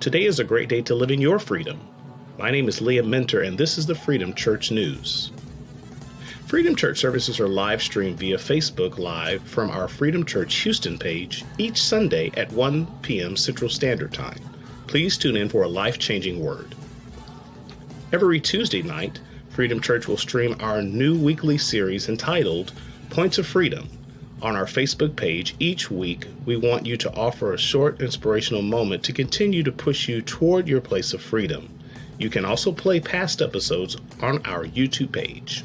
Today is a great day to live in your freedom. My name is Leah Minter, and this is the Freedom Church News. Freedom Church services are live streamed via Facebook Live from our Freedom Church Houston page each Sunday at 1 p.m. Central Standard Time. Please tune in for a life-changing word. Every Tuesday night, Freedom Church will stream our new weekly series entitled Points of Freedom. On our Facebook page each week, we want you to offer a short inspirational moment to continue to push you toward your place of freedom. You can also play past episodes on our YouTube page.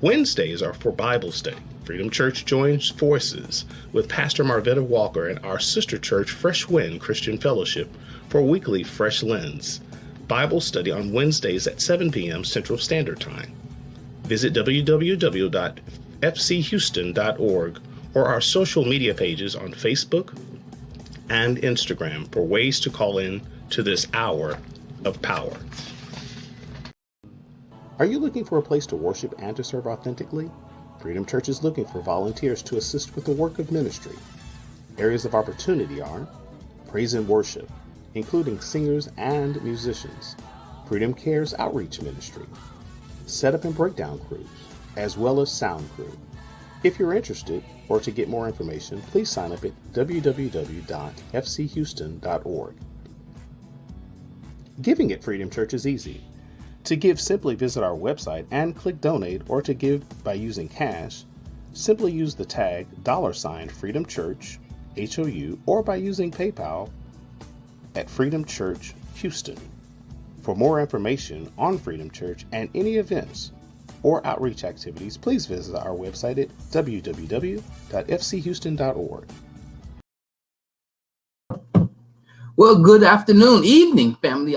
Wednesdays are for Bible study. Freedom Church joins forces with Pastor Marvetta Walker and our sister church, Fresh Wind Christian Fellowship, for weekly Fresh Lens Bible study on Wednesdays at 7 p.m. Central Standard Time. Visit www.fchouston.org or our social media pages on Facebook and Instagram for ways to call in to this hour of power. Are you looking for a place to worship and to serve authentically? Freedom Church is looking for volunteers to assist with the work of ministry. Areas of opportunity are praise and worship, including singers and musicians, Freedom Cares Outreach Ministry, setup and breakdown crews, as well as sound crew. If you're interested or to get more information, please sign up at www.fchouston.org. Giving at Freedom Church is easy. To give, simply visit our website and click donate, or to give by using cash, simply use the tag $Freedom Church, HOU, or by using PayPal at Freedom Church Houston. For more information on Freedom Church and any events or outreach activities, please visit our website at www.fchouston.org. Well, good evening, family.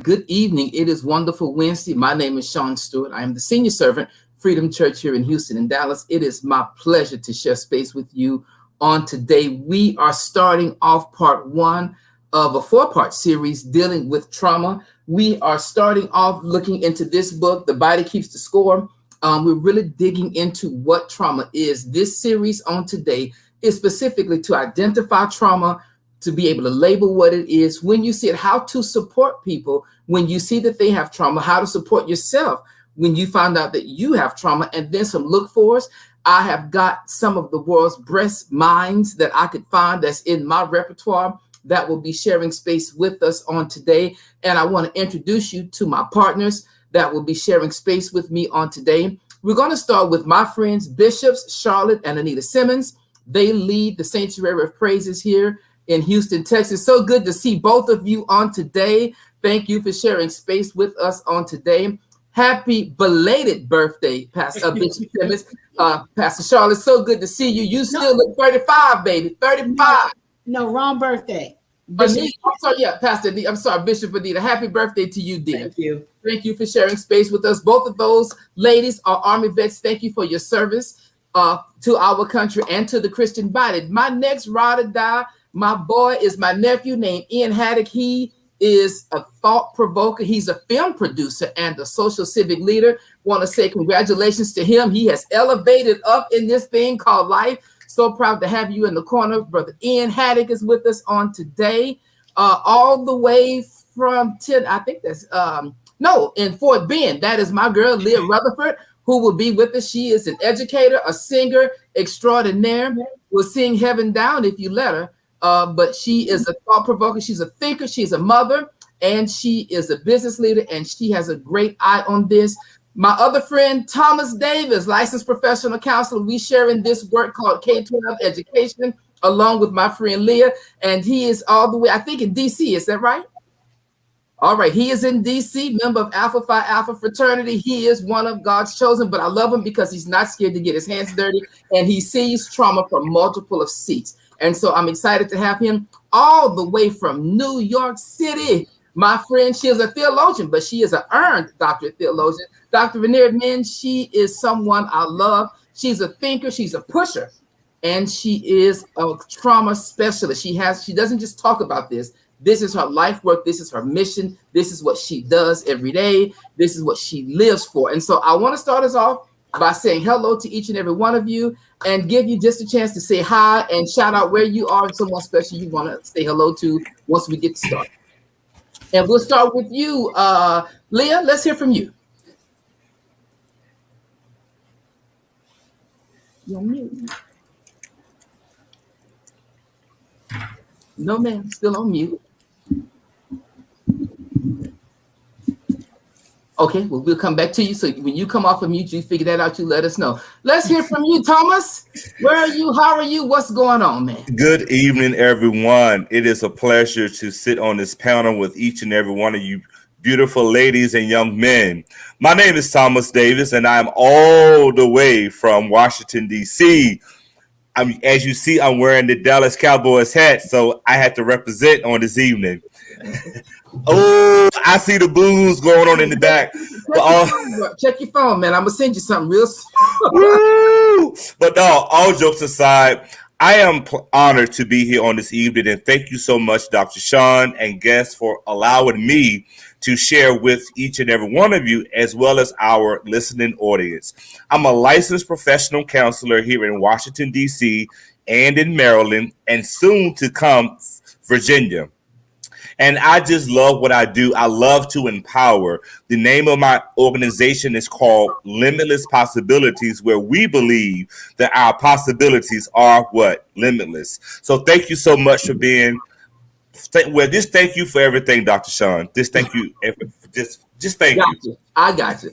Good evening. It is Wonderful Wednesday. My name is Sean Stewart. I am the senior servant, Freedom Church here in Houston and Dallas. It is my pleasure to share space with you on today. We are starting off part one of a four-part series dealing with trauma. We are starting off looking into this book, The Body Keeps the Score. We're really digging into what trauma is. This series on today is specifically to identify trauma, to be able to label what it is, when you see it, how to support people when you see that they have trauma, how to support yourself when you find out that you have trauma, and then some look-fors. I have got some of the world's best minds that I could find that's in my repertoire that will be sharing space with us on today. And I want to introduce you to my partners that will be sharing space with me on today. We're going to start with my friends, Bishops Charlotte and Anita Simmons. They lead the Sanctuary of Praises here in Houston, Texas. So good to see both of you on today. Thank you for sharing space with us on today. Happy belated birthday, Pastor Bishop Simmons. Pastor Charlotte, so good to see you. You still look 35, baby, 35. No, wrong birthday. Anita, I'm sorry, Pastor Anita, I'm sorry, Bishop Anita. Happy birthday to you, dear. Thank you. Thank you for sharing space with us. Both of those ladies are Army vets. Thank you for your service to our country and to the Christian body. My next ride or die, my boy, is my nephew named Ian Haddock. He is a thought provoker. He's a film producer and a social civic leader. Want to say congratulations to him. He has elevated up in this thing called life. So proud to have you in the corner. Brother Ian Haddock is with us on today, all the way from in Fort Bend. That is my girl, Leah Rutherford, who will be with us. She is an educator, a singer extraordinaire. Will sing heaven down if you let her. But she is a thought provoker. She's a thinker. She's a mother, and she is a business leader, and she has a great eye on this. My other friend, Thomas Davis, licensed professional counselor. We share in this work called K-12 education, along with my friend Leah, and he is all the way, I think, in DC. Is that right? All right. He is in DC, member of Alpha Phi Alpha fraternity. He is one of God's chosen, but I love him because he's not scared to get his hands dirty, and he sees trauma from multiple of seats. And so I'm excited to have him all the way from New York City. My friend, she is a theologian, but she is an earned doctorate theologian. Dr. Veneer Min, she is someone I love. She's a thinker, she's a pusher, and she is a trauma specialist. She doesn't just talk about this. This is her life work. This is her mission. This is what she does every day. This is what she lives for. And so I want to start us off by saying hello to each and every one of you and give you just a chance to say hi and shout out where you are and someone special you want to say hello to once we get started. And we'll start with you, Leah. Let's hear from you. You're on mute. No, ma'am, still on mute. Okay, well, we'll come back to you. So when you come off of mute, you figure that out, you let us know. Let's hear from you, Thomas. Where are you? How are you? What's going on, man? Good evening, everyone. It is a pleasure to sit on this panel with each and every one of you beautiful ladies and young men. My name is Thomas Davis, and I'm all the way from Washington, D.C. As you see, I'm wearing the Dallas Cowboys hat, so I had to represent on this evening. Oh, I see the blues going on in the back. Check your phone, man. I'm going to send you something real soon. But no, all jokes aside, I am honored to be here on this evening, and thank you so much, Dr. Sean and guests, for allowing me to share with each and every one of you, as well as our listening audience. I'm a licensed professional counselor here in Washington, D.C., and in Maryland, and soon to come, Virginia. And I just love what I do. I love to empower. The name of my organization is called Limitless Possibilities, where we believe that our possibilities are what? Limitless. So thank you so much for being. Well, just thank you for everything, Dr. Sean. Just thank you. Just thank you. I got you.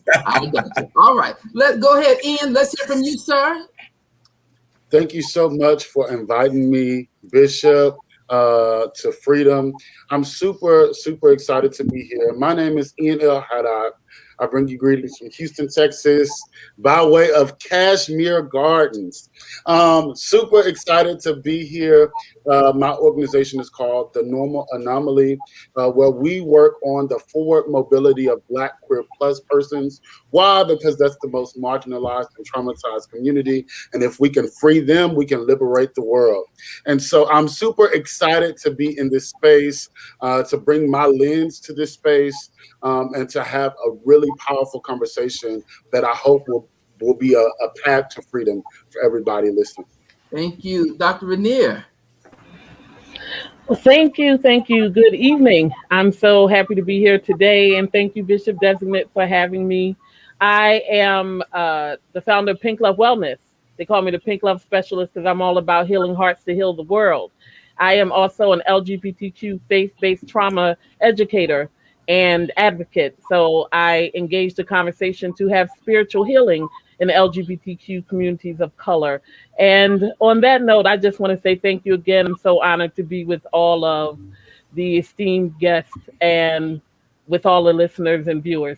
All right. Let's go ahead, Ian. Let's hear from you, sir. Thank you so much for inviting me, Bishop, to Freedom. I'm super excited to be here. My name is Ian El Haddad. I bring you greetings from Houston, Texas, by way of Cashmere Gardens. Super excited to be here. My organization is called The Normal Anomaly, where we work on the forward mobility of Black queer plus persons. Why? Because that's the most marginalized and traumatized community. And if we can free them, we can liberate the world. And so I'm super excited to be in this space, to bring my lens to this space, and to have a really powerful conversation that I hope will be a path to freedom for everybody listening. Thank you. Dr. Rainier. Well, thank you. Good evening. I'm so happy to be here today, and thank you, Bishop Designate, for having me. I am the founder of Pink Love Wellness. They call me the Pink Love Specialist because I'm all about healing hearts to heal the world. I am also an LGBTQ faith-based trauma educator and advocate. So I engage the conversation to have spiritual healing in the LGBTQ communities of color. And on that note, I just want to say thank you again. I'm so honored to be with all of the esteemed guests and with all the listeners and viewers.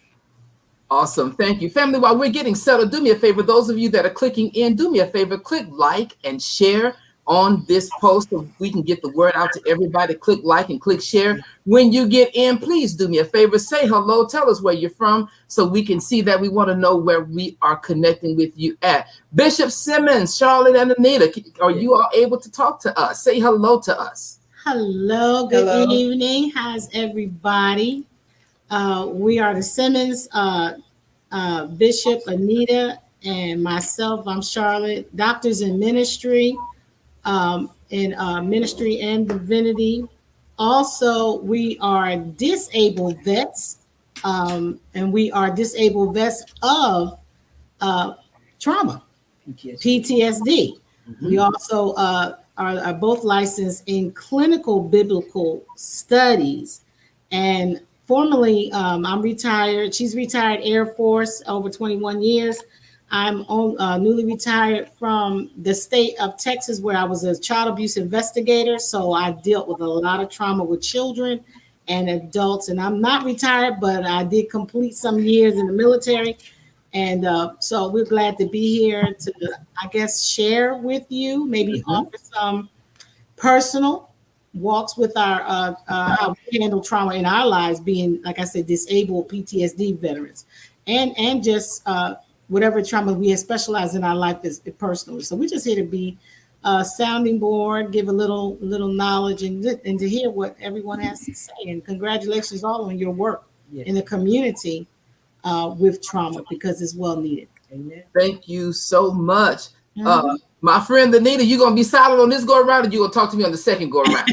Awesome. Thank you. Family, while we're getting settled, do me a favor. Those of you that are clicking in, do me a favor, click like and share on this post so we can get the word out to everybody. Click like and click share. When you get in, please do me a favor. Say hello. Tell us where you're from so we can see that. We want to know where we are connecting with you at. Bishop Simmons, Charlotte, and Anita, are you all able to talk to us? Say hello to us. Hello. Good evening. How's everybody? We are the Simmons, Bishop, Anita, and myself. I'm Charlotte, doctors in ministry. In ministry and divinity. Also, we are disabled vets, and we are disabled vets of trauma, PTSD. Mm-hmm. We also are both licensed in clinical biblical studies. And formerly, I'm retired. She's retired Air Force over 21 years. I'm newly retired from the state of Texas, where I was a child abuse investigator. So I dealt with a lot of trauma with children and adults. And I'm not retired, but I did complete some years in the military. And so we're glad to be here to, I guess, share with you, maybe offer some personal walks with our how we handle trauma in our lives, being, like I said, disabled PTSD veterans, and just whatever trauma we have specialized in our life is personal. So we're just here to be a sounding board, give a little knowledge, and to hear what everyone has to say. And congratulations all on your work in the community with trauma, because it's well needed. Amen. Thank you so much. My friend Anita, you gonna be silent on this go around, or you gonna talk to me on the second go around?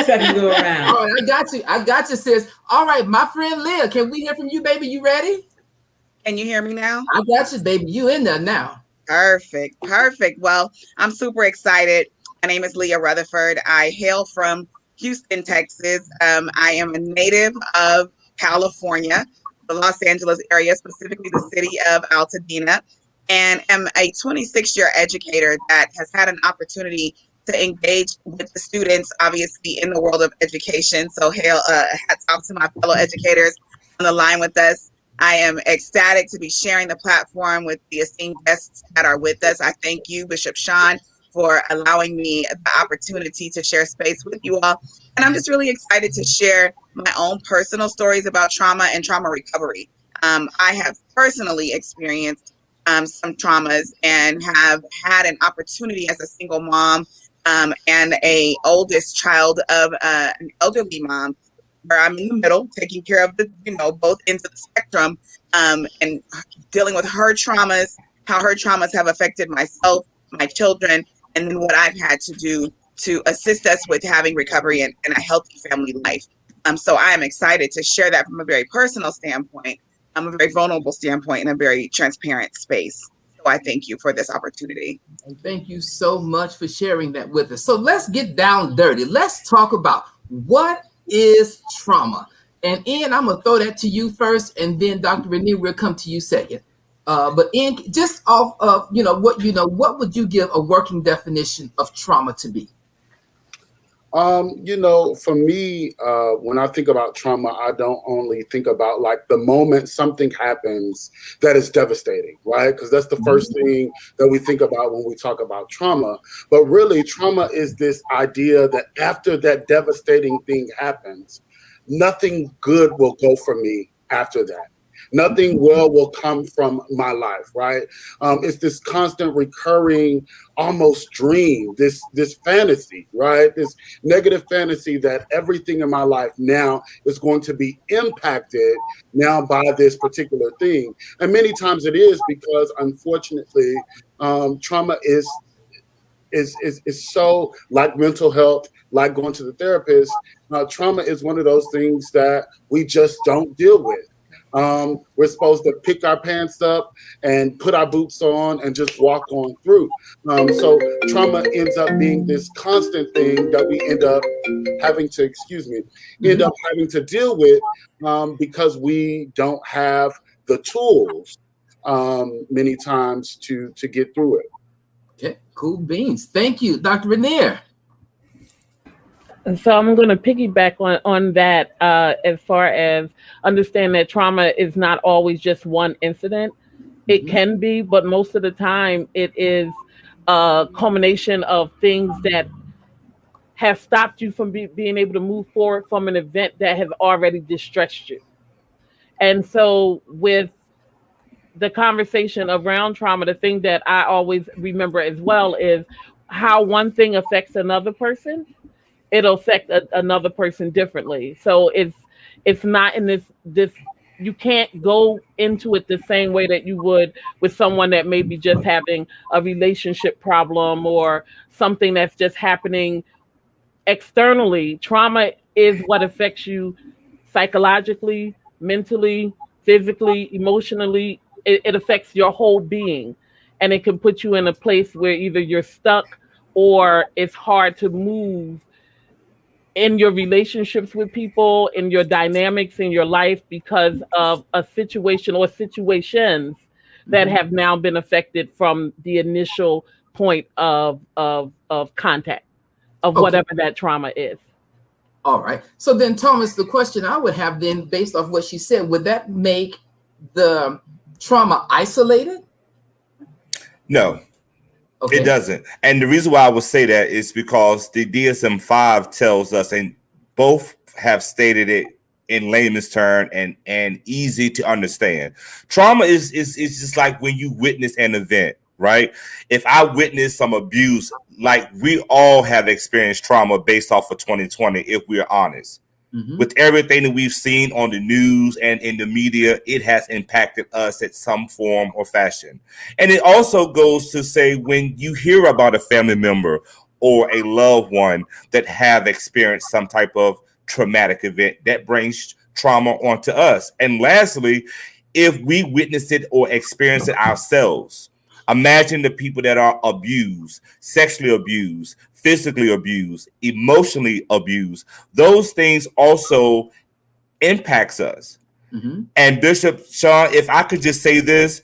Second go around. All right, I got you, sis. All right, my friend Leah, can we hear from you, baby? You ready? Can you hear me now? I got you, baby. You in there now. Perfect. Well, I'm super excited. My name is Leah Rutherford. I hail from Houston, Texas. I am a native of California, the Los Angeles area, specifically the city of Altadena, and am a 26-year educator that has had an opportunity to engage with the students, obviously, in the world of education. So hats off to my fellow educators on the line with us. I am ecstatic to be sharing the platform with the esteemed guests that are with us. I thank you, Bishop Sean, for allowing me the opportunity to share space with you all. And I'm just really excited to share my own personal stories about trauma and trauma recovery. I have personally experienced some traumas and have had an opportunity as a single mom and a oldest child of an elderly mom, where I'm in the middle, taking care of the, both ends of the spectrum, and dealing with her traumas, how her traumas have affected myself, my children, and then what I've had to do to assist us with having recovery and a healthy family life. So I am excited to share that from a very personal standpoint, a very vulnerable standpoint, in a very transparent space. So I thank you for this opportunity. Thank you so much for sharing that with us. So let's get down dirty. Let's talk about what is trauma. And Ian, I'm gonna throw that to you first, and then Dr. Renee, we'll come to you second. But Ian, just off of what would you give a working definition of trauma to be? For me, when I think about trauma, I don't only think about like the moment something happens that is devastating, right? Because that's the first thing that we think about when we talk about trauma. But really, trauma is this idea that after that devastating thing happens, nothing good will go for me after that. Nothing well will come from my life, right? It's this constant recurring, almost dream, this fantasy, right? This negative fantasy that everything in my life now is going to be impacted now by this particular thing. And many times it is because, unfortunately, trauma is so, like mental health, like going to the therapist. Trauma is one of those things that we just don't deal with. We're supposed to pick our pants up and put our boots on and just walk on through. So trauma ends up being this constant thing that we end up having to deal with because we don't have the tools many times to get through it. Okay, cool beans. Thank you, Dr. Rainier. And so I'm going to piggyback on that as far as understand that trauma is not always just one incident. It can be, but most of the time it is a culmination of things that have stopped you from being able to move forward from an event that has already distressed you. And so with the conversation around trauma, the thing that I always remember as well is how one thing affects another person. It'll affect another person differently. So it's not in this you can't go into it the same way that you would with someone that may be just having a relationship problem or something that's just happening externally. Trauma is what affects you psychologically, mentally, physically, emotionally. It affects your whole being, and it can put you in a place where either you're stuck or it's hard to move in your relationships with people, in your dynamics in your life because of a situation or situations that have now been affected from the initial point of contact of whatever that trauma is. All right. So then, Thomas, the question I would have then, based off what she said, would that make the trauma isolated? No. Okay. It doesn't. And the reason why I would say that is because the DSM-5 tells us, and both have stated it in layman's term and easy to understand. Trauma is just like when you witness an event, right? If I witness some abuse, like we all have experienced trauma based off of 2020, if we're honest. With everything that we've seen on the news and in the media, it has impacted us at some form or fashion. And it also goes to say, when you hear about a family member or a loved one that have experienced some type of traumatic event, that brings trauma onto us. And lastly, if we witness it or experience it ourselves, imagine the people that are abused, sexually abused, physically abused, emotionally abused. Those things also impacts us. And Bishop Sean, if I could just say this,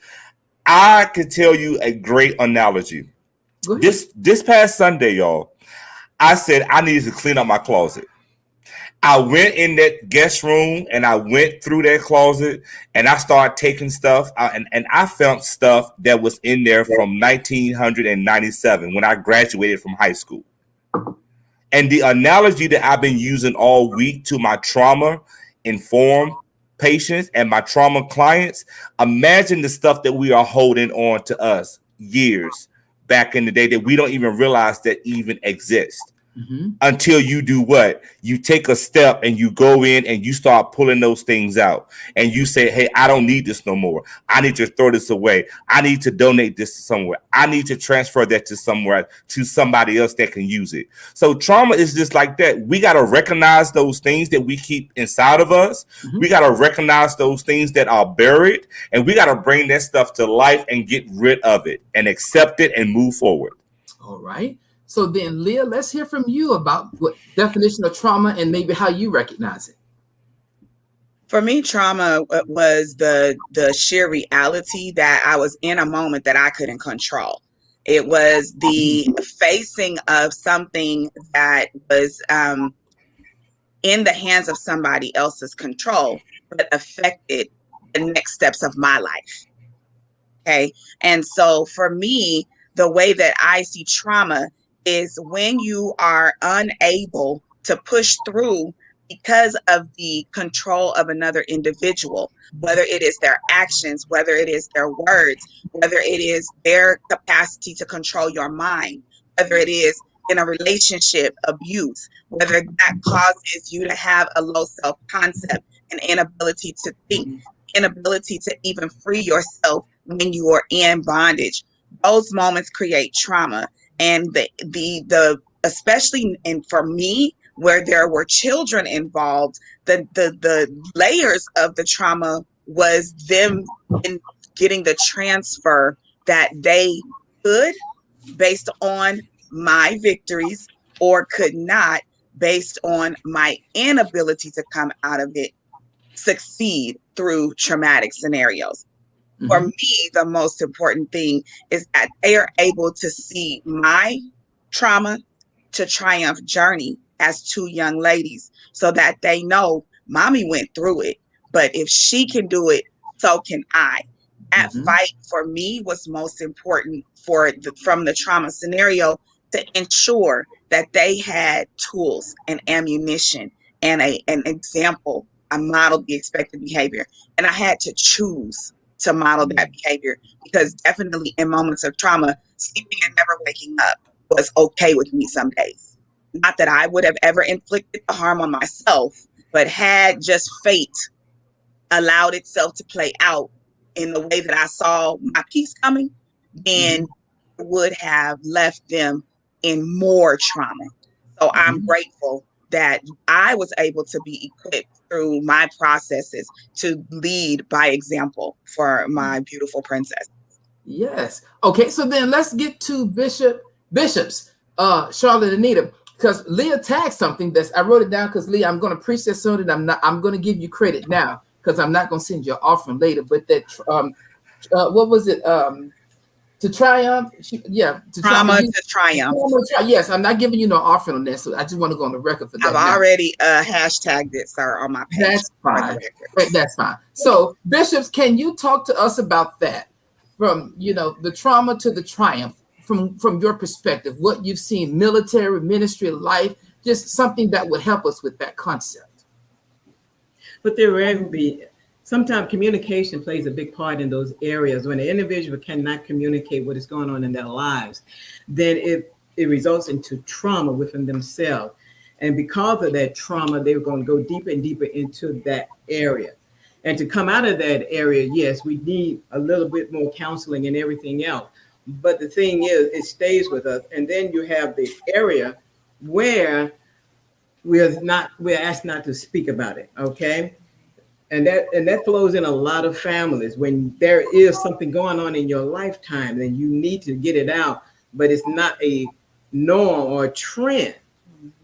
I could tell you a great analogy. This past Sunday, y'all, I said I needed to clean up my closet. I went in that guest room and I went through that closet and I started taking stuff out, and I found stuff that was in there from 1997 when I graduated from high school. And the analogy that I've been using all week to my trauma-informed patients and my trauma clients, imagine the stuff that we are holding on to us years back in the day that we don't even realize that even exists. Until you do what? You take a step and you go in and you start pulling those things out. And you say, hey, I don't need this no more. I need to throw this away. I need to donate this to somewhere. I need to transfer that to somewhere, to somebody else that can use it. So trauma is just like that. We got to recognize those things that we keep inside of us. We got to recognize those things that are buried. And we got to bring that stuff to life and get rid of it and accept it and move forward. All right. So then, Leah, let's hear from you about what definition of trauma and maybe how you recognize it. For me, trauma was the sheer reality that I was in a moment that I couldn't control. It was the facing of something that was in the hands of somebody else's control, but affected the next steps of my life. Okay. And so for me, the way that I see trauma is when you are unable to push through because of the control of another individual, whether it is their actions, whether it is their words, whether it is their capacity to control your mind, whether it is in a relationship abuse, whether that causes you to have a low self-concept, an inability to think, inability to even free yourself when you are in bondage. Those moments create trauma. And the especially, and for me, where there were children involved, the layers of the trauma was them in getting the transfer that they could based on my victories or could not based on my inability to come out of it, succeed through traumatic scenarios. For me, the most important thing is that they are able to see my trauma to triumph journey as two young ladies so that they know mommy went through it, but if she can do it, so can I. That fight for me was most important from the trauma scenario to ensure that they had tools and ammunition and an example. I modeled the expected behavior, and I had to choose to model that behavior, because definitely in moments of trauma, sleeping and never waking up was okay with me some days. Not that I would have ever inflicted the harm on myself, but had just fate allowed itself to play out in the way that I saw my peace coming, then would have left them in more trauma. So I'm grateful that I was able to be equipped through my processes to lead by example for my beautiful princess. Yes. Okay, so then let's get to Bishops, Charlotte and Anita, because Leah tagged something that's, I wrote it down because Leah, I'm going to preach that soon, and I'm going to give you credit now because I'm not going to send you an offering later. But that, what was it? To triumph, Trauma to triumph. Yes, I'm not giving you no offering on that, so I just want to go on the record for that. I've already hashtagged it, sir, on my page. That's fine. That's fine. So, Bishops, can you talk to us about that, from the trauma to the triumph, from your perspective, what you've seen, military, ministry, life, just something that would help us with that concept. But there will be. Sometimes communication plays a big part in those areas. When an individual cannot communicate what is going on in their lives, then it results into trauma within themselves. And because of that trauma, they were going to go deeper and deeper into that area. And to come out of that area, yes, we need a little bit more counseling and everything else. But the thing is, it stays with us. And then you have the area where we're asked not to speak about it, okay? And that flows in a lot of families. When there is something going on in your lifetime, then you need to get it out, but it's not a norm or a trend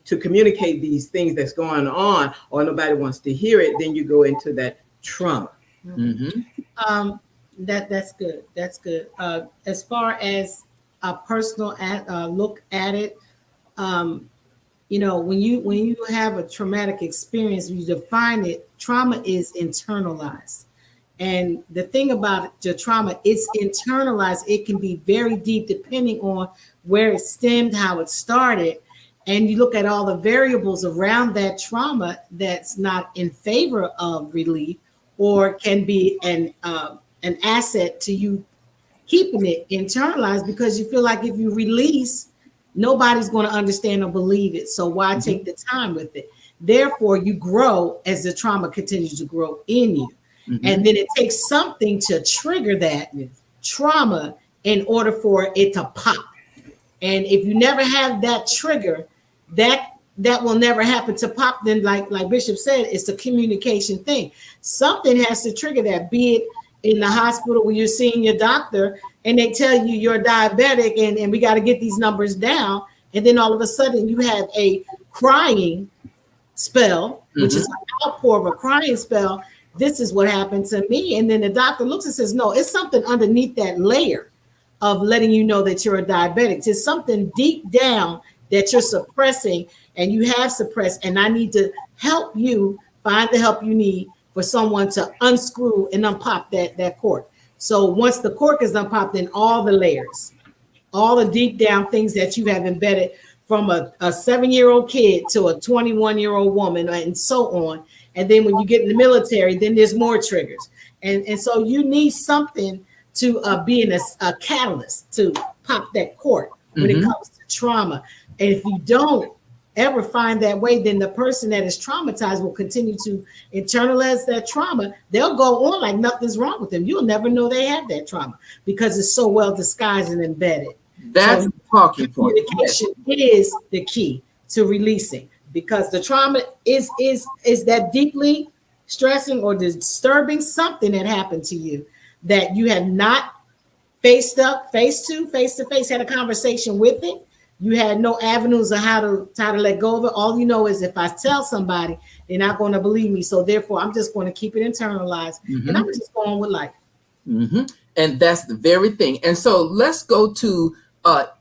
to communicate these things that's going on, or nobody wants to hear it, then you go into that trauma. Mm-hmm. That's good. That's good. As far as a personal look at it, you know, when you have a traumatic experience, you define it. Trauma is internalized, and the thing about your trauma, it's internalized. It can be very deep depending on where it stemmed, how it started. And you look at all the variables around that trauma that's not in favor of relief, or can be an asset to you keeping it internalized, because you feel like if you release, nobody's going to understand or believe it. So why take the time with it? Therefore, you grow as the trauma continues to grow in you. And then it takes something to trigger that trauma in order for it to pop. And if you never have that trigger, that will never happen to pop. Then like Bishop said, it's a communication thing. Something has to trigger that, be it in the hospital where you're seeing your doctor and they tell you you're diabetic and we got to get these numbers down. And then all of a sudden you have a crying spell, which is an outpour of a crying spell. This is what happened to me. And then the doctor looks and says, no, it's something underneath that layer of letting you know that you're a diabetic. It's something deep down that you're suppressing, and you have suppressed. And I need to help you find the help you need for someone to unscrew and unpop that cork. So once the cork is unpopped, then all the layers, all the deep down things that you have embedded from a 7-year-old kid to a 21-year-old woman and so on. And then when you get in the military, then there's more triggers. And so you need something to be a catalyst to pop that cork when it comes to trauma. And if you don't ever find that way, then the person that is traumatized will continue to internalize that trauma. They'll go on like nothing's wrong with them. You'll never know they have that trauma because it's so well disguised and embedded. That's talking point. Communication is the key to releasing, because the trauma is that deeply stressing or disturbing something that happened to you that you have not face to face, had a conversation with it. You had no avenues of how to let go of it. All you know is if I tell somebody, they're not going to believe me. So therefore, I'm just going to keep it internalized and I'm just going with life. And that's the very thing. And so let's go to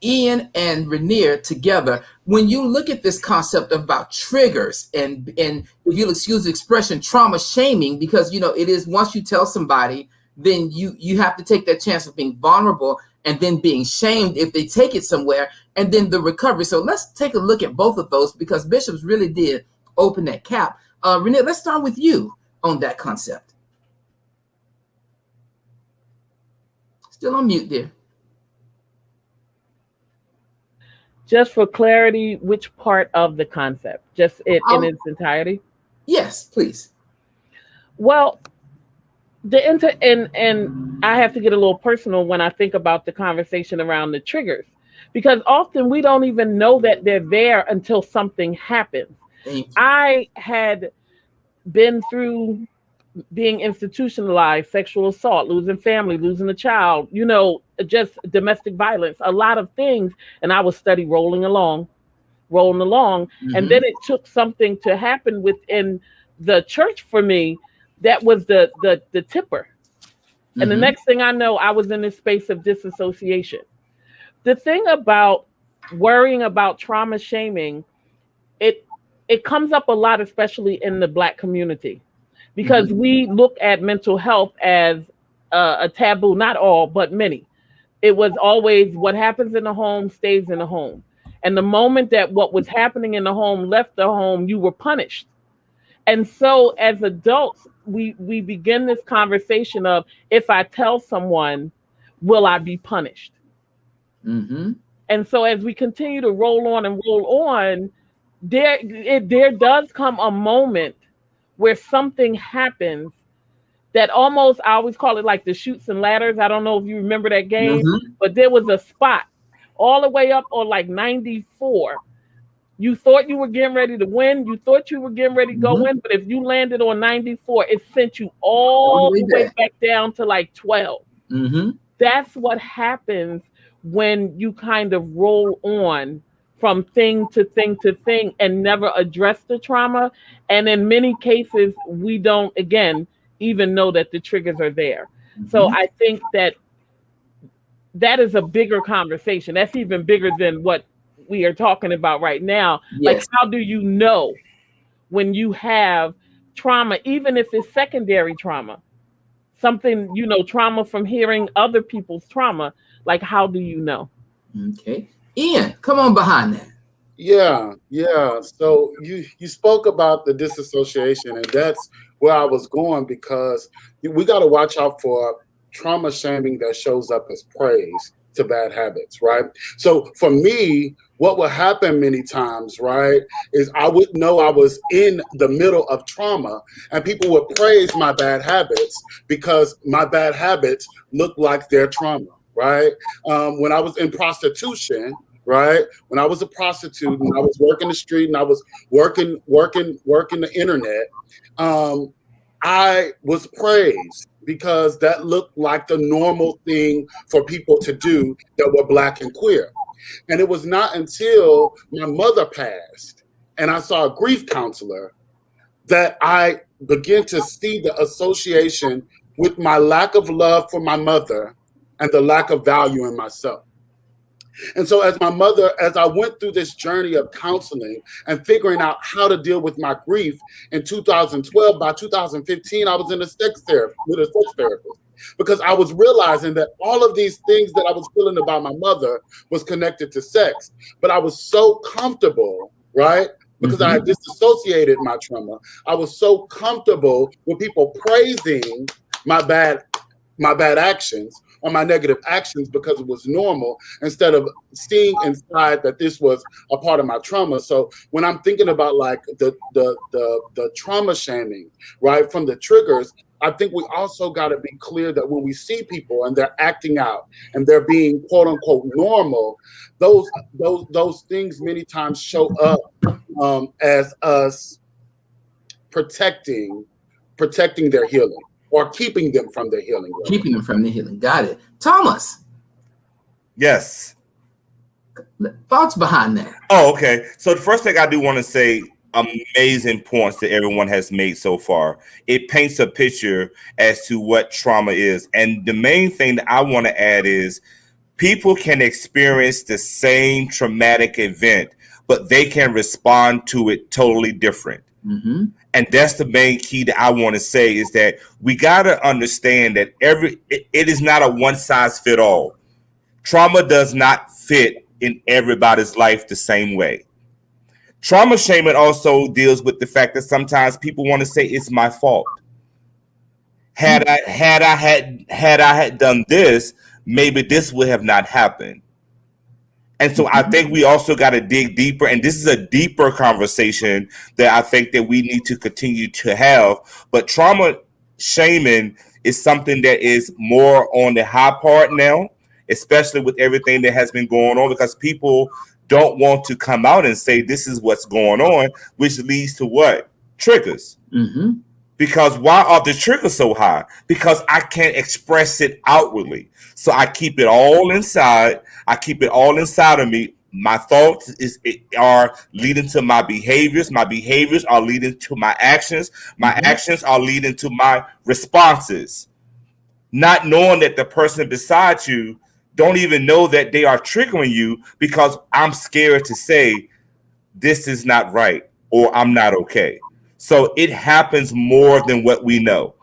Ian and Rainier together. When you look at this concept about triggers and if you'll excuse the expression, trauma shaming, because, you know, it is once you tell somebody, then you have to take that chance of being vulnerable and then being shamed if they take it somewhere, and then the recovery. So let's take a look at both of those, because Bishops really did open that cap. Renee, let's start with you on that concept. Still on mute there. Just for clarity, which part of the concept? Just it in its entirety? Yes, please. Well, and I have to get a little personal when I think about the conversation around the triggers, because often we don't even know that they're there until something happens. I had been through being institutionalized, sexual assault, losing family, losing a child, you know, just domestic violence, a lot of things. And I was steady rolling along. And then it took something to happen within the church for me that was the tipper. And the next thing I know, I was in this space of disassociation. The thing about worrying about trauma shaming, it comes up a lot, especially in the Black community, because we look at mental health as a taboo, not all, but many. It was always what happens in the home stays in the home. And the moment that what was happening in the home left the home, you were punished. And so as adults, we begin this conversation of, if I tell someone, will I be punished? And so as we continue to roll on, there does come a moment where something happens that almost, I always call it like the Chutes and Ladders. I don't know if you remember that game, but there was a spot all the way up on like 94. You thought you were getting ready to win. You thought you were getting ready to go in, but if you landed on 94, it sent you all the way back down to like 12. That's what happens when you kind of roll on from thing to thing to thing and never address the trauma. And in many cases, we don't, again, even know that the triggers are there. So I think that is a bigger conversation. That's even bigger than what we are talking about right now. Like, how do you know when you have trauma, even if it's secondary trauma, something, trauma from hearing other people's trauma? Like, how do you know? Okay. Ian, come on behind that. Yeah. So you spoke about the disassociation, and that's where I was going, because we got to watch out for trauma shaming that shows up as praise to bad habits, right? So for me, what would happen many times, right, is I would know I was in the middle of trauma, and people would praise my bad habits because my bad habits look like their trauma, right? When I was in prostitution, right? When I was a prostitute and I was working the street and I was working the internet, I was praised because that looked like the normal thing for people to do that were Black and queer. And it was not until my mother passed and I saw a grief counselor that I began to see the association with my lack of love for my mother and the lack of value in myself. And so as I went through this journey of counseling and figuring out how to deal with my grief in 2012, by 2015, I was in a sex therapist because I was realizing that all of these things that I was feeling about my mother was connected to sex. But I was so comfortable, right? Because I had disassociated my trauma. I was so comfortable with people praising my bad actions or my negative actions because it was normal, instead of seeing inside that this was a part of my trauma. So when I'm thinking about like the trauma shaming, right, from the triggers, I think we also got to be clear that when we see people and they're acting out and they're being quote unquote normal, those things many times show up as us protecting their healing, or keeping them from their healing. Keeping them from the healing. Got it. Thomas. Yes. Thoughts behind that? Oh, okay. So the first thing I do want to say, amazing points that everyone has made so far. It paints a picture as to what trauma is. And the main thing that I want to add is people can experience the same traumatic event, but they can respond to it totally different. And that's the main key that I want to say, is that we got to understand that it is not a one size fit all. Trauma does not fit in everybody's life the same way. Trauma shaming also deals with the fact that sometimes people want to say it's my fault. Had I had done this, maybe this would have not happened. And so I think we also got to dig deeper, and this is a deeper conversation that I think that we need to continue to have. But trauma shaming is something that is more on the high part now, especially with everything that has been going on, because people don't want to come out and say this is what's going on, which leads to what? Triggers. Because why are the triggers so high? Because I can't express it outwardly. So I keep it all inside. I keep it all inside of me. My thoughts are leading to my behaviors. My behaviors are leading to my actions. My actions are leading to my responses. Not knowing that the person beside you don't even know that they are triggering you, because I'm scared to say this is not right or I'm not okay. So it happens more than what we know.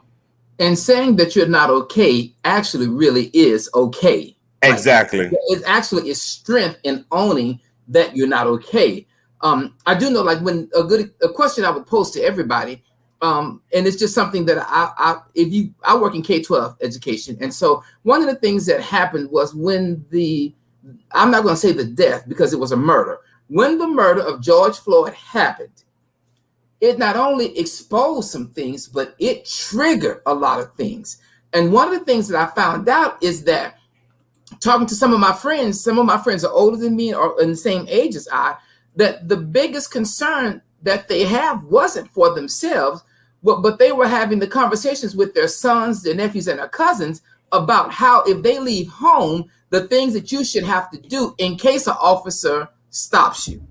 And saying that you're not okay actually really is okay. Exactly. Like, it actually is strength in owning that you're not okay. I do know, like, when a question I would pose to everybody, and it's just something that I work in K-12 education, and so one of the things that happened was when I'm not going to say the death because it was a murder. when the murder of George Floyd happened, it not only exposed some things, but it triggered a lot of things. And one of the things that I found out is that talking to some of my friends are older than me or in the same age as I, that the biggest concern that they have wasn't for themselves, but they were having the conversations with their sons, their nephews, and their cousins about how if they leave home, the things that you should have to do in case an officer stops you.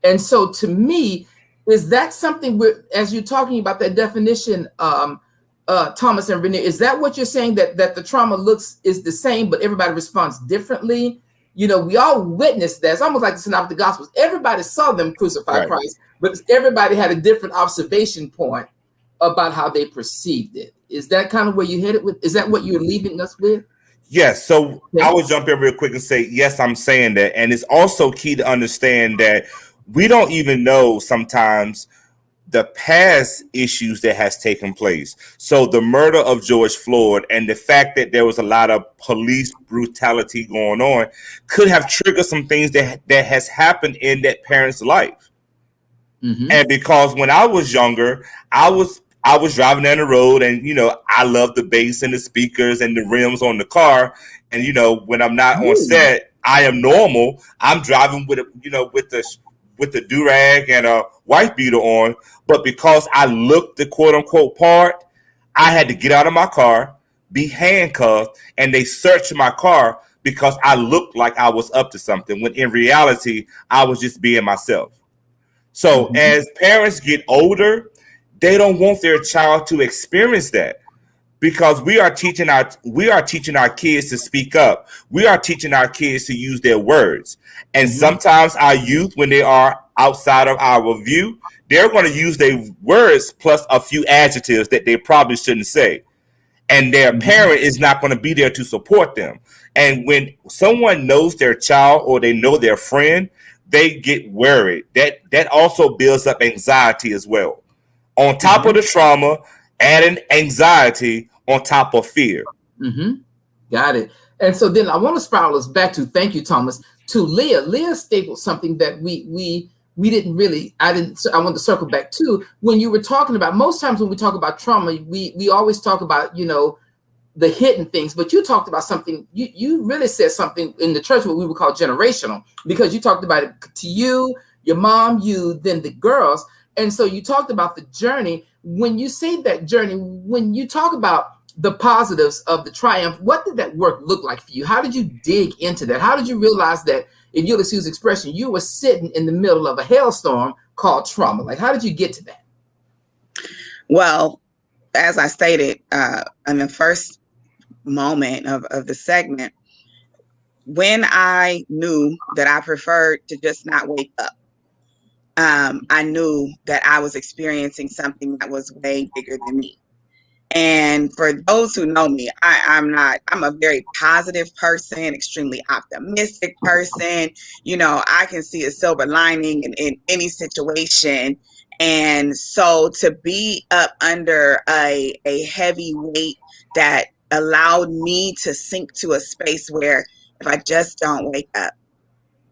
And so to me, is that something as you're talking about that definition, Thomas and Renee, is that what you're saying, that the trauma is the same, but everybody responds differently? You know, we all witnessed that. It's almost like the Synoptic Gospels. Everybody saw them crucify Christ, but everybody had a different observation point about how they perceived it. Is that kind of where you headed with? Is that what you're leaving us with? Yes. So I will jump in real quick and say, yes, I'm saying that. And it's also key to understand that we don't even know sometimes the past issues that has taken place. So the murder of George Floyd and the fact that there was a lot of police brutality going on could have triggered some things that has happened in that parent's life. Mm-hmm. And because when I was younger, I was driving down the road, and I love the bass and the speakers and the rims on the car. And when I'm not on set, I am normal. I'm driving with the do-rag and a wife beater on. But because I looked the quote unquote part, I had to get out of my car, be handcuffed, and they searched my car because I looked like I was up to something, when in reality, I was just being myself. So as parents get older, they don't want their child to experience that, because we are teaching our kids to speak up. We are teaching our kids to use their words. And sometimes our youth, when they are outside of our view, they're going to use their words plus a few adjectives that they probably shouldn't say. And their parent is not going to be there to support them. And when someone knows their child or they know their friend, they get worried. That also builds up anxiety as well. On top of the trauma, adding anxiety on top of fear. Got it. And so then I want to spiral us back to, thank you, Thomas, to Leah. Leah stated something that we didn't really, I want to circle back to. When you were talking about, most times when we talk about trauma, we always talk about, the hidden things, but you talked about something, you really said something in the church, what we would call generational, because you talked about it to you, your mom, you, then the girls. And so you talked about the journey. When you say that journey, when you talk about the positives of the triumph, what did that work look like for you? How did you dig into that? How did you realize that, in Ulysses' expression, you were sitting in the middle of a hailstorm called trauma? Like, how did you get to that? Well, as I stated in the first moment of the segment, when I knew that I preferred to just not wake up, I knew that I was experiencing something that was way bigger than me. And for those who know me, I'm a very positive person, extremely optimistic person. I can see a silver lining in any situation. And so to be up under a heavy weight that allowed me to sink to a space where if I just don't wake up,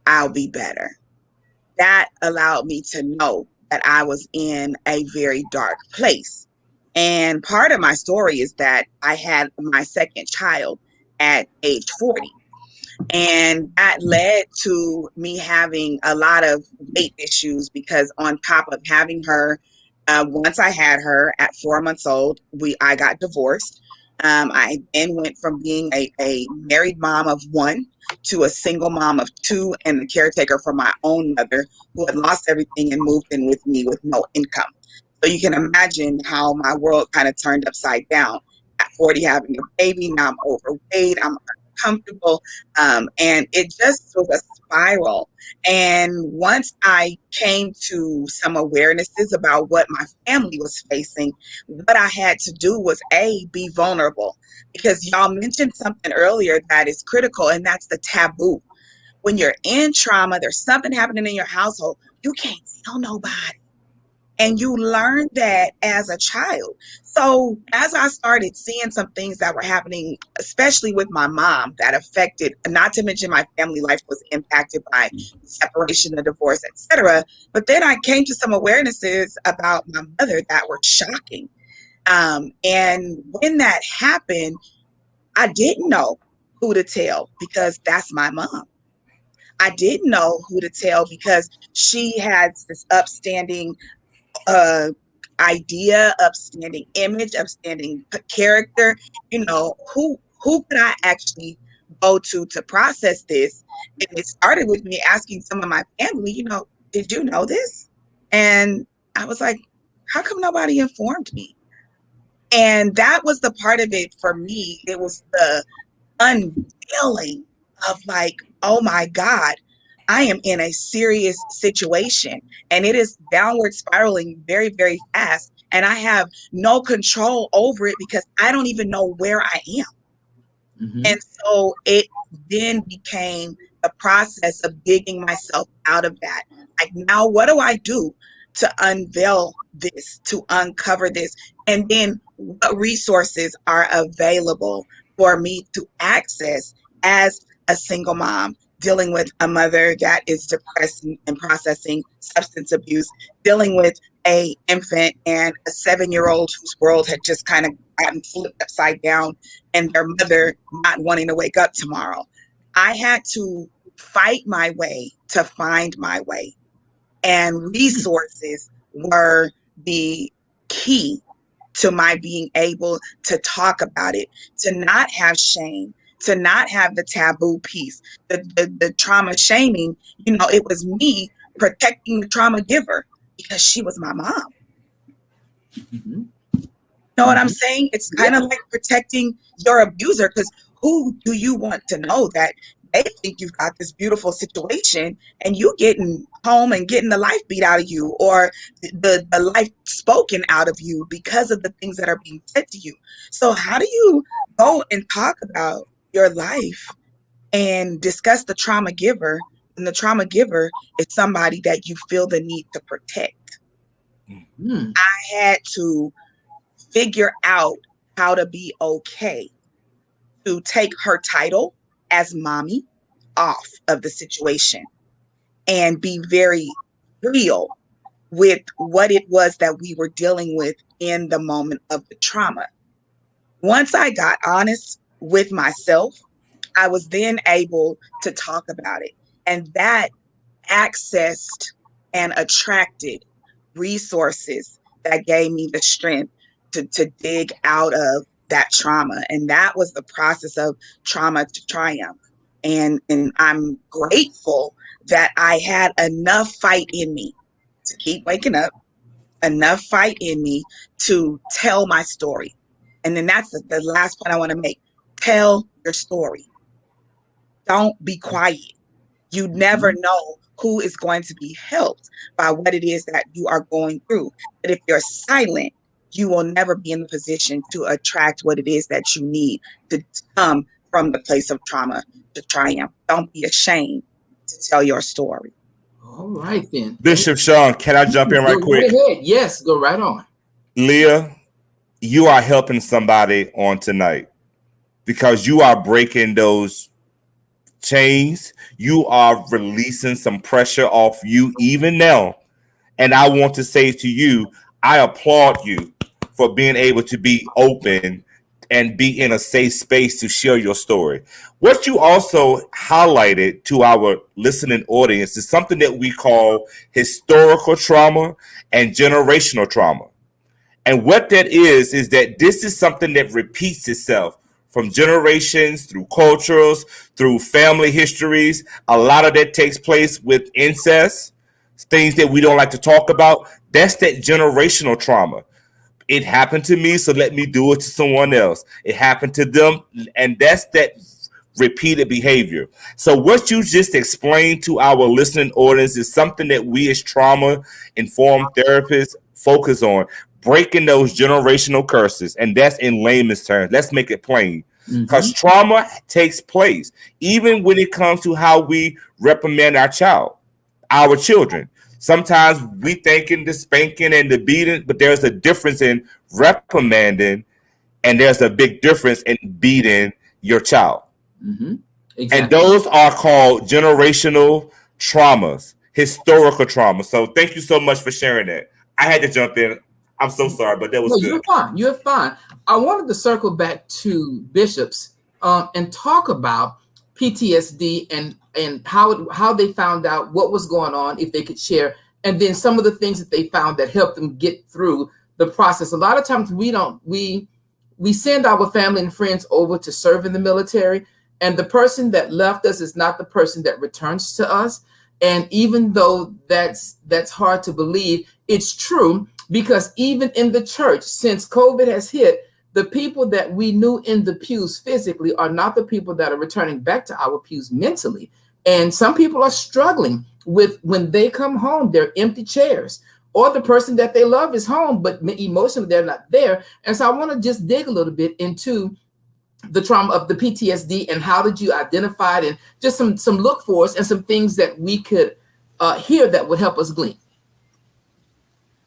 I'll be better. That allowed me to know that I was in a very dark place. And part of my story is that I had my second child at age 40. And that led to me having a lot of weight issues, because on top of having her, once I had her at 4 months old, I got divorced. I then went from being a married mom of one to a single mom of two and the caretaker for my own mother, who had lost everything and moved in with me with no income. So you can imagine how my world kind of turned upside down. At 40, having a baby, now I'm overweight, I'm uncomfortable, and it just was a spiral. And once I came to some awarenesses about what my family was facing, what I had to do was be vulnerable, because y'all mentioned something earlier that is critical, and that's the taboo. When you're in trauma, there's something happening in your household, you can't tell nobody. And you learn that as a child. So as I started seeing some things that were happening, especially with my mom, that affected, not to mention my family life was impacted by separation, the divorce, etc. But then I came to some awarenesses about my mother that were shocking. And when that happened, I didn't know who to tell because that's my mom. I didn't know who to tell because she had this upstanding idea, upstanding image, upstanding character. You know, who could I actually go to process this? And it started with me asking some of my family, you know, did you know this? And I was like, how come nobody informed me? And that was the part of it for me. It was the unveiling of like, oh my God, I am in a serious situation and it is downward spiraling very, very fast. And I have no control over it because I don't even know where I am. Mhm. And so it then became the process of digging myself out of that. Like, now what do I do to unveil this, to uncover this? And then what resources are available for me to access as a single mom, dealing with a mother that is depressed and processing substance abuse, dealing with a infant and a 7-year-old whose world had just kind of gotten flipped upside down and their mother not wanting to wake up tomorrow. I had to fight my way to find my way. And resources were the key to my being able to talk about it, to not have shame, to not have the taboo piece, the trauma shaming. You know, it was me protecting the trauma giver because she was my mom. Mhm. You know what I'm saying? It's kind of like protecting your abuser, because who do you want to know that they think you've got this beautiful situation and you getting home and getting the life beat out of you, or the life spoken out of you because of the things that are being said to you. So how do you go and talk about your life and discuss the trauma giver, and the trauma giver is somebody that you feel the need to protect? Mm. I had to figure out how to be okay to take her title as mommy off of the situation and be very real with what it was that we were dealing with in the moment of the trauma. Once I got honest with myself, I was then able to talk about it. And that accessed and attracted resources that gave me the strength to dig out of that trauma. And that was the process of trauma to triumph. And I'm grateful that I had enough fight in me to keep waking up, enough fight in me to tell my story. And then that's the last point I want to make. Tell your story. Don't be quiet. You never know who is going to be helped by what it is that you are going through. But if you're silent, you will never be in the position to attract what it is that you need to come from the place of trauma to triumph. Don't be ashamed to tell your story. All right, then. Bishop Sean, can I jump in right Go quick? ahead. Yes, go right on. Leah, you are helping somebody on tonight because you are breaking those chains. You are releasing some pressure off you even now. And I want to say to you, I applaud you for being able to be open and be in a safe space to share your story. What you also highlighted to our listening audience is something that we call historical trauma and generational trauma. And what that is that this is something that repeats itself from generations, through cultures, through family histories. A lot of that takes place with incest, things that we don't like to talk about. That's that generational trauma. It happened to me, so let me do it to someone else. It happened to them, and that's that repeated behavior. So what you just explained to our listening audience is something that we as trauma-informed therapists focus on, breaking those generational curses, and that's in layman's terms. Let's make it plain. Because trauma takes place, even when it comes to how we reprimand our children. Sometimes we thinking the spanking and the beating, but there's a difference in reprimanding, and there's a big difference in beating your child. Mm-hmm. Exactly. And those are called generational traumas, historical traumas. So thank you so much for sharing that. I had to jump in. I'm so sorry, but that was good. You're fine. You're fine. I wanted to circle back to bishops and talk about PTSD and how they found out what was going on, if they could share, and then some of the things that they found that helped them get through the process. A lot of times we send our family and friends over to serve in the military, and the person that left us is not the person that returns to us. And even though that's hard to believe, it's true, because even in the church, since COVID has hit, the people that we knew in the pews physically are not the people that are returning back to our pews mentally. And some people are struggling with, when they come home, they're empty chairs, or the person that they love is home, but emotionally they're not there. And so I want to just dig a little bit into the trauma of the PTSD and how did you identify it, and just some look for us and some things that we could hear that would help us glean.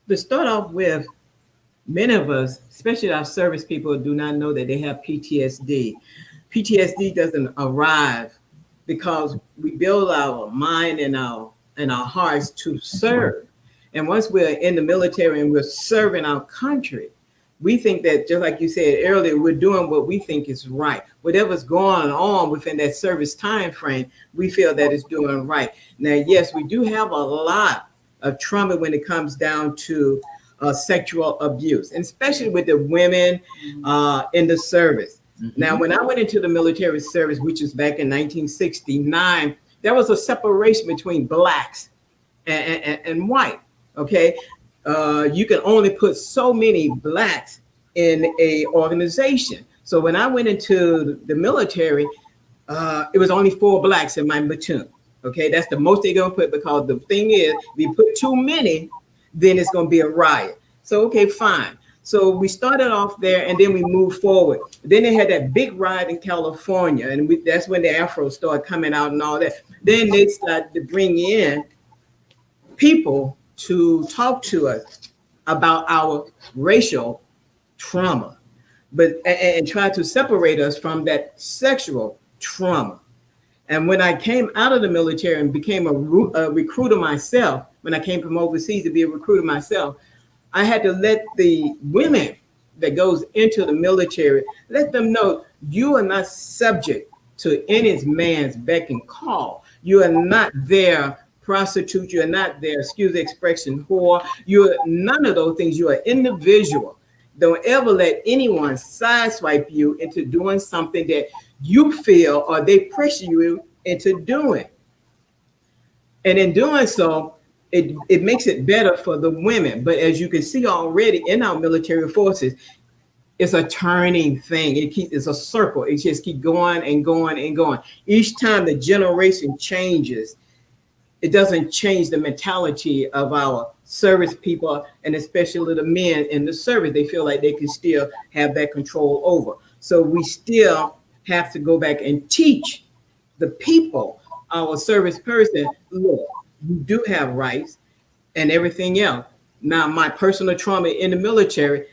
To start off with, many of us, especially our service people, do not know that they have PTSD. PTSD doesn't arrive because we build our mind and our hearts to serve. And once we're in the military and we're serving our country, we think that, just like you said earlier, we're doing what we think is right. Whatever's going on within that service time frame, we feel that it's doing right. Now, yes, we do have a lot of trauma when it comes down to sexual abuse, and especially with the women in the service. Mm-hmm. Now, when I went into the military service, which was back in 1969, there was a separation between blacks and white. Okay, you can only put so many blacks in a organization. So when I went into the military, it was only 4 blacks in my platoon. Okay, that's the most they're gonna put, because the thing is, if you put too many, then it's gonna be a riot. So okay, fine. So we started off there, and then we moved forward. Then they had that big riot in California, and that's when the Afro started coming out and all that. Then they started to bring in people to talk to us about our racial trauma, and try to separate us from that sexual trauma. And when I came out of the military and became a recruiter myself, when I came from overseas to be a recruiter myself, I had to let the women that goes into the military, let them know you are not subject to any man's beck and call. You are not their prostitute. You are not their, excuse the expression, whore. You are none of those things. You are individual. Don't ever let anyone sideswipe you into doing something that you feel or they pressure you into doing. And in doing so, it makes it better for the women. But as you can see already in our military forces, it's a turning thing. It's a circle. It just keeps going and going and going. Each time the generation changes, it doesn't change the mentality of our service people, and especially the men in the service. They feel like they can still have that control over. So we still have to go back and teach the people, our service person, look, you do have rights and everything else. Now, my personal trauma in the military,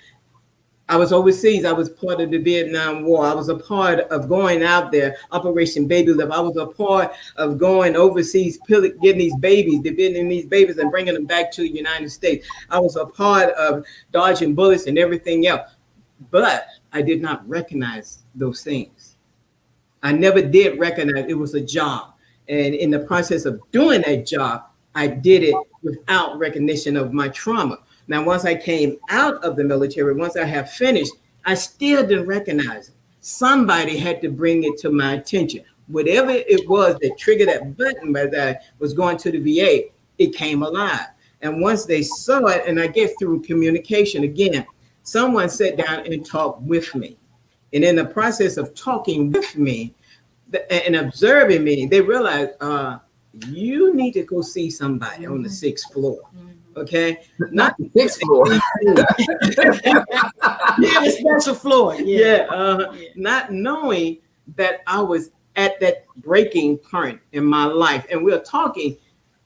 I was overseas. I was part of the Vietnam War. I was a part of going out there, Operation Baby Lift. I was a part of going overseas, getting these babies, dividing these babies and bringing them back to the United States. I was a part of dodging bullets and everything else. But I did not recognize those things. I never did recognize it was a job. And in the process of doing that job, I did it without recognition of my trauma. Now, once I came out of the military, once I have finished, I still didn't recognize it. Somebody had to bring it to my attention. Whatever it was that triggered that button as I was going to the VA, it came alive. And once they saw it, and I get through communication again, someone sat down and talked with me. And in the process of talking with me and observing me, they realized, you need to go see somebody on the 6th floor. Okay, not the 6th floor. Yeah, the special floor. Yeah, not knowing that I was at that breaking point in my life, and we're talking,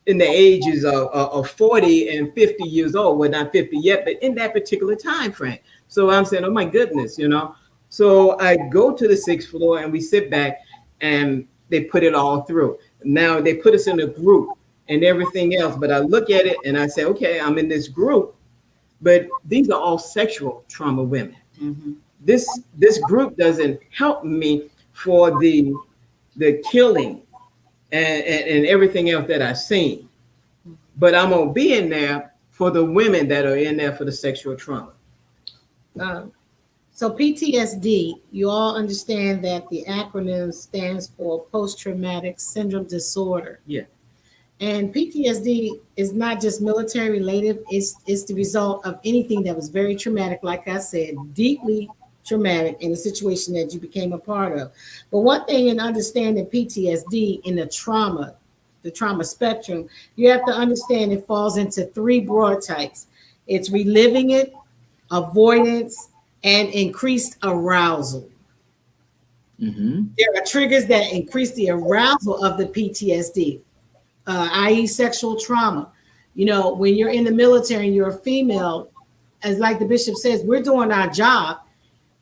in the ages of 40 and 50 years old. Well, not 50 yet, but in that particular time frame. So I'm saying, oh my goodness, you know. So I go to the 6th floor and we sit back and they put it all through. Now they put us in a group and everything else. But I look at it and I say, okay, I'm in this group, but these are all sexual trauma women. Mm-hmm. This group doesn't help me for the killing and everything else that I've seen. But I'm gonna be in there for the women that are in there for the sexual trauma. So PTSD, you all understand that the acronym stands for post-traumatic syndrome disorder. Yeah. And PTSD is not just military related, it's the result of anything that was very traumatic, like I said, deeply traumatic in the situation that you became a part of. But one thing in understanding PTSD in the trauma spectrum, you have to understand it falls into 3 broad types. It's reliving it, avoidance, and increased arousal. Mm-hmm. There are triggers that increase the arousal of the PTSD, i.e. sexual trauma. You know, when you're in the military and you're a female, as like the bishop says, we're doing our job,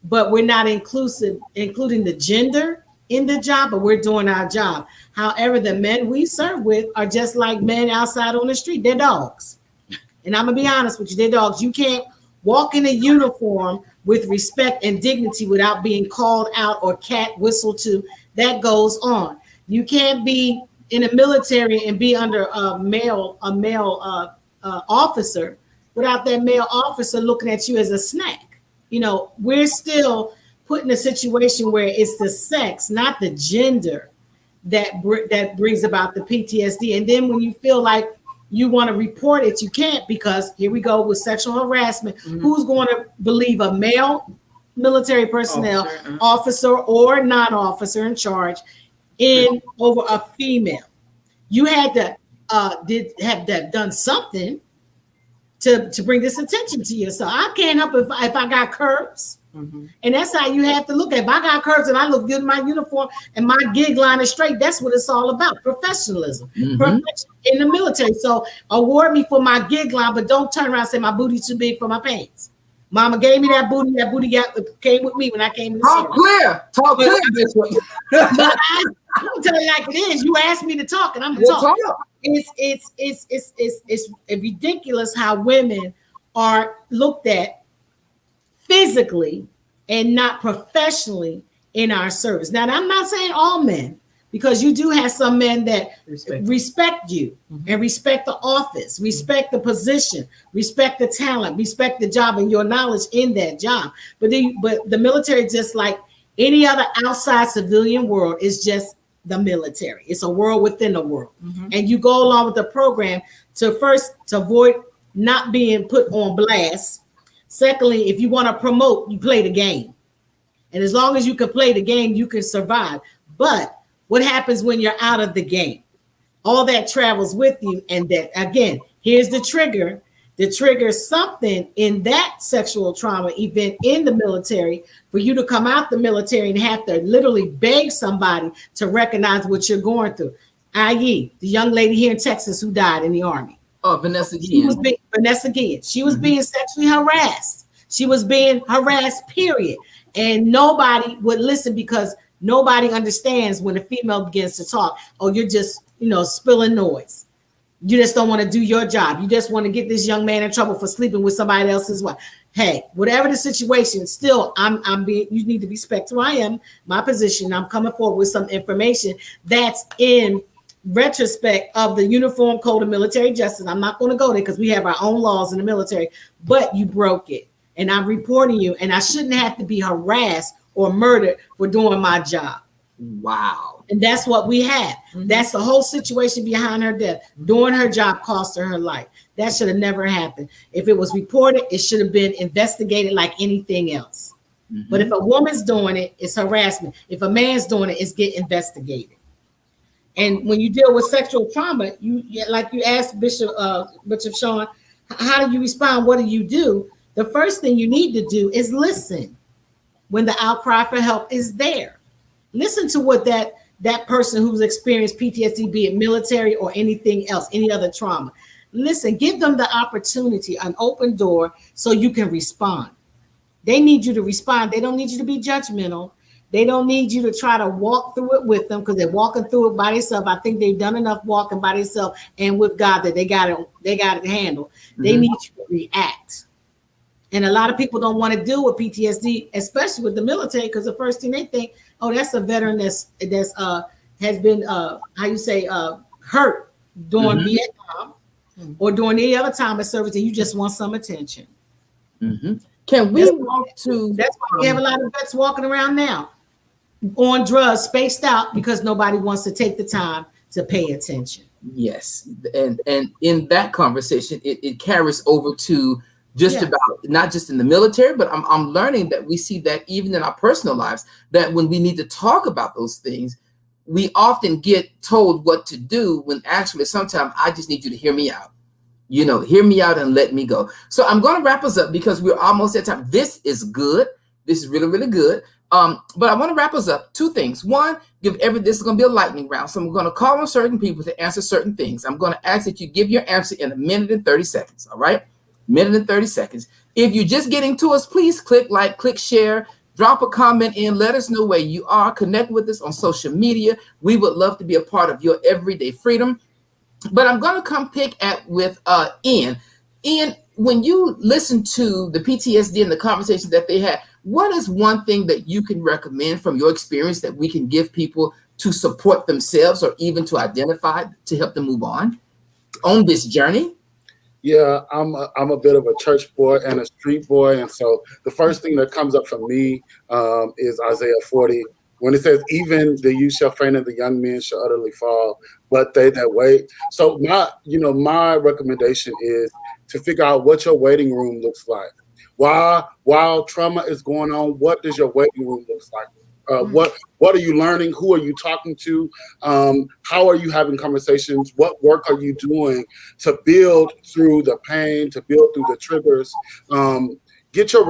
but we're not including the gender in the job, but we're doing our job. However, the men we serve with are just like men outside on the street. They're dogs. And I'm gonna be honest with you, they're dogs. You can't walk in a uniform with respect and dignity without being called out or cat whistled to. That goes on. You can't be in the military and be under a male officer without that male officer looking at you as a snack. You know, we're still put in a situation where it's the sex, not the gender, that brings about the PTSD. And then when you feel like you want to report it, you can't, because here we go with sexual harassment. Mm-hmm. Who's going to believe a male military personnel officer or non-officer in charge over a female? You had to have done something to bring this attention to you. So I can't help if I got curves. Mm-hmm. And that's how you have to look at it. If I got curves and I look good in my uniform and my gig line is straight, that's what it's all about. Professionalism. Mm-hmm. Perfection in the military. So award me for my gig line, but don't turn around and say my booty's too big for my pants. Mama gave me that booty. That booty came with me when I came to the Talk clear, Bishop. But I'm gonna tell you like it is. You asked me to talk, and I'm gonna talk. It's ridiculous how women are looked at physically and not professionally in our service. Now, I'm not saying all men, because you do have some men that respect you and respect the office, respect the position, respect the talent, respect the job and your knowledge in that job. But the military, just like any other outside civilian world, is just the military. It's a world within a world. Mm-hmm. And you go along with the program to avoid not being put on blast. Secondly, if you want to promote, you play the game. And as long as you can play the game, you can survive. But what happens when you're out of the game? All that travels with you. And that, again, here's the trigger. The trigger something in that sexual trauma event in the military for you to come out the military and have to literally beg somebody to recognize what you're going through. I.e., the young lady here in Texas who died in the Army. Oh, Vanessa Guillen. Vanessa Guillen. She was being sexually harassed. She was being harassed, period. And nobody would listen, because nobody understands when a female begins to talk. Oh, you're just, spilling noise. You just don't want to do your job. You just want to get this young man in trouble for sleeping with somebody else's wife. Hey, whatever the situation, still, you need to respect who I am, my position. I'm coming forward with some information that's in retrospect of the Uniform Code of Military Justice. I'm not going to go there because we have our own laws in the military, but you broke it. And I'm reporting you, and I shouldn't have to be harassed or murdered for doing my job. Wow. And that's what we had. Mm-hmm. That's the whole situation behind her death. Doing her job cost her life. That should have never happened. If it was reported, it should have been investigated like anything else. Mm-hmm. But if a woman's doing it, it's harassment. If a man's doing it, it's get investigated. And when you deal with sexual trauma, like you asked Bishop Sean, how do you respond? What do you do? The first thing you need to do is listen when the outcry for help is there. Listen to what that that person who's experienced PTSD, be it military or anything else, any other trauma. Listen, give them the opportunity, an open door, so you can respond. They need you to respond. They don't need you to be judgmental. They don't need you to try to walk through it with them, because they're walking through it by themselves. I think they've done enough walking by themselves and with God that they got it handled. They need you to react. And a lot of people don't want to deal with PTSD, especially with the military, because the first thing they think, oh, that's a veteran that's has been hurt during Vietnam or during any other time of service, and you just want some attention. Can we walk to? That's why we have a lot of vets walking around now on drugs, spaced out, because nobody wants to take the time to pay attention. Yes, and in that conversation, it carries over to just about not just in the military, but I'm learning that we see that even in our personal lives, that when we need to talk about those things, we often get told what to do, when actually sometimes I just need you to hear me out. Hear me out and let me go. So I'm going to wrap us up because we're almost at time. This is good. This is really, really good. But I want to wrap us up. Two things. One, this is going to be a lightning round. So I'm going to call on certain people to answer certain things. I'm going to ask that you give your answer in 1 minute and 30 seconds. All right? 1 minute and 30 seconds. If you're just getting to us, please click like, click share, drop a comment in, let us know where you are, connect with us on social media. We would love to be a part of your everyday freedom. But I'm going to come with Ian. Ian, when you listen to the PTSD and the conversations that they had, what is one thing that you can recommend from your experience that we can give people to support themselves or even to identify to help them move on this journey? Yeah, I'm a bit of a church boy and a street boy. And so the first thing that comes up for me is Isaiah 40. When it says, even the youth shall faint and the young men shall utterly fall, but they that wait. So my recommendation is to figure out what your waiting room looks like. While trauma is going on, what does your waiting room look like? What are you learning? Who are you talking to? How are you having conversations? What work are you doing to build through the pain, to build through the triggers? Get your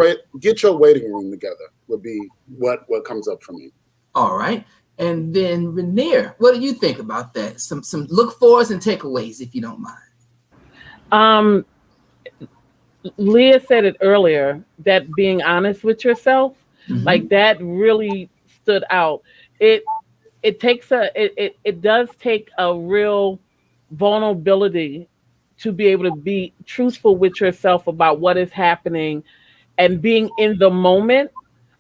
waiting room together would be what comes up for me. All right. And then Renier, what do you think about that? Some look forwards and takeaways, if you don't mind. Leah said it earlier, that being honest with yourself, like that really stood out. It does take a real vulnerability to be able to be truthful with yourself about what is happening and being in the moment,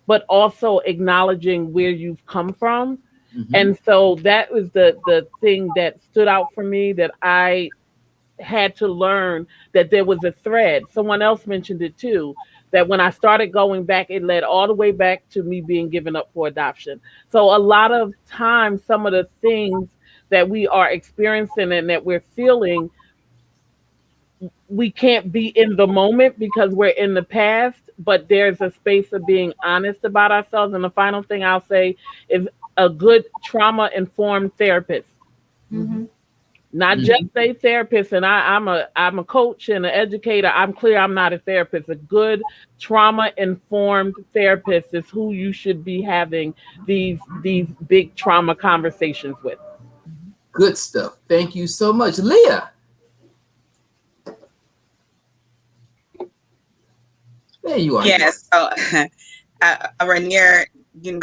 but also acknowledging where you've come from. And so that was the thing that stood out for me, that I had to learn that there was a thread. Someone else mentioned it too, that when I started going back, it led all the way back to me being given up for adoption. So a lot of times, some of the things that we are experiencing and that we're feeling, we can't be in the moment because we're in the past, but there's a space of being honest about ourselves. And the final thing I'll say is a good trauma-informed therapist. Not just a therapist, and I'm a coach and an educator. I'm clear I'm not a therapist. A good trauma-informed therapist is who you should be having these big trauma conversations with. Good stuff. Thank you so much. Leah. There you are. Yes. So, Renier, you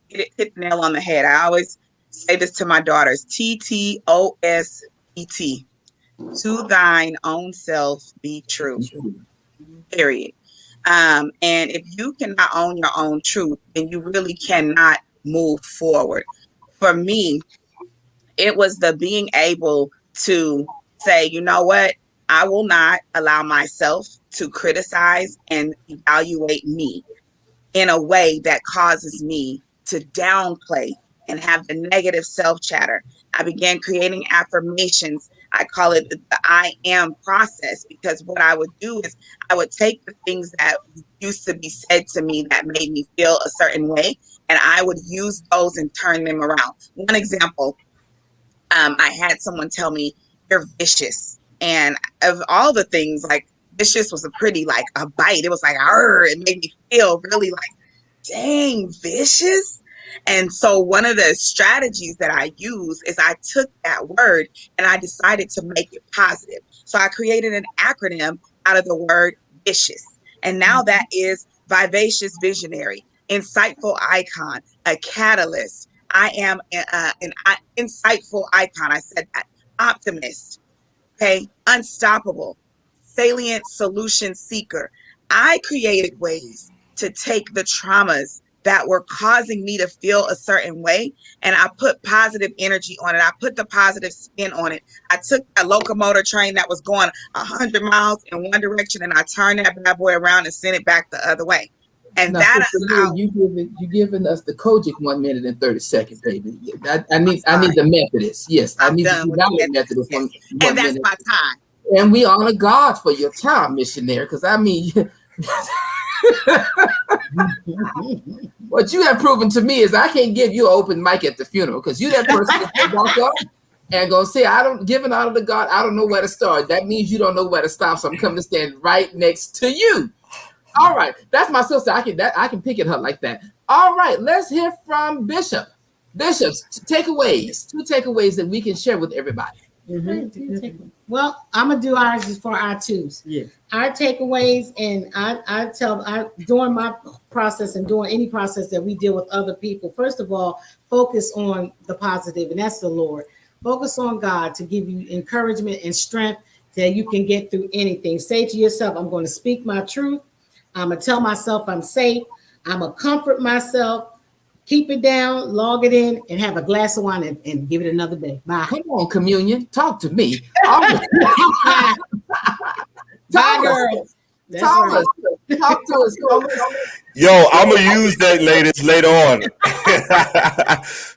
hit the nail on the head. I always say this to my daughters: TTOSET. To thine own self be true. Period. And if you cannot own your own truth, then you really cannot move forward. For me, it was the being able to say, you know what? I will not allow myself to criticize and evaluate me in a way that causes me to downplay and have the negative self-chatter. I began creating affirmations. I call it the I am process, because what I would do is I would take the things that used to be said to me that made me feel a certain way, and I would use those and turn them around. One example, I had someone tell me, "You're vicious." And of all the things, like, vicious was a pretty, like, a bite. It was like, it made me feel really like, dang, vicious. And so one of the strategies that I use is I took that word and I decided to make it positive. So I created an acronym out of the word vicious. And now that is vivacious visionary, insightful icon, a catalyst. I am an insightful icon. I said that. Optimist. Okay. Unstoppable. Salient solution seeker. I created ways to take the traumas that were causing me to feel a certain way, and I put positive energy on it. I put the positive spin on it. I took a locomotor train that was going 100 miles in one direction, and I turned that bad boy around and sent it back the other way. And now, that Sister is Leah, how you giving us the Kojic 1 minute and 30 seconds, baby. I need the Methodist. Yes, I need the United Methodist one and that's minute. my time. And we honor God for your time, missionary, because I mean, what you have proven to me is I can't give you an open mic at the funeral, because you that person that walk up and gonna say, I don't give an honor to God, I don't know where to start. That means you don't know where to stop. So I'm coming to stand right next to you. All right, that's my sister. I can pick at her like that. All right, let's hear from Bishop. Bishop's takeaways, 2 takeaways that we can share with everybody. Well, I'm gonna do ours for our twos. Yeah. Our takeaways, and I during my process and during any process that we deal with other people, first of all, focus on the positive, and that's the Lord. Focus on God to give you encouragement and strength that you can get through anything. Say to yourself, I'm going to speak my truth. I'm gonna tell myself I'm safe. I'm gonna comfort myself. Keep it down, log it in, and have a glass of wine and give it another day. Bye. Come on, communion. Talk to me. Bye, girls. Talk to us. Yo, I'm going to use that, ladies, later on.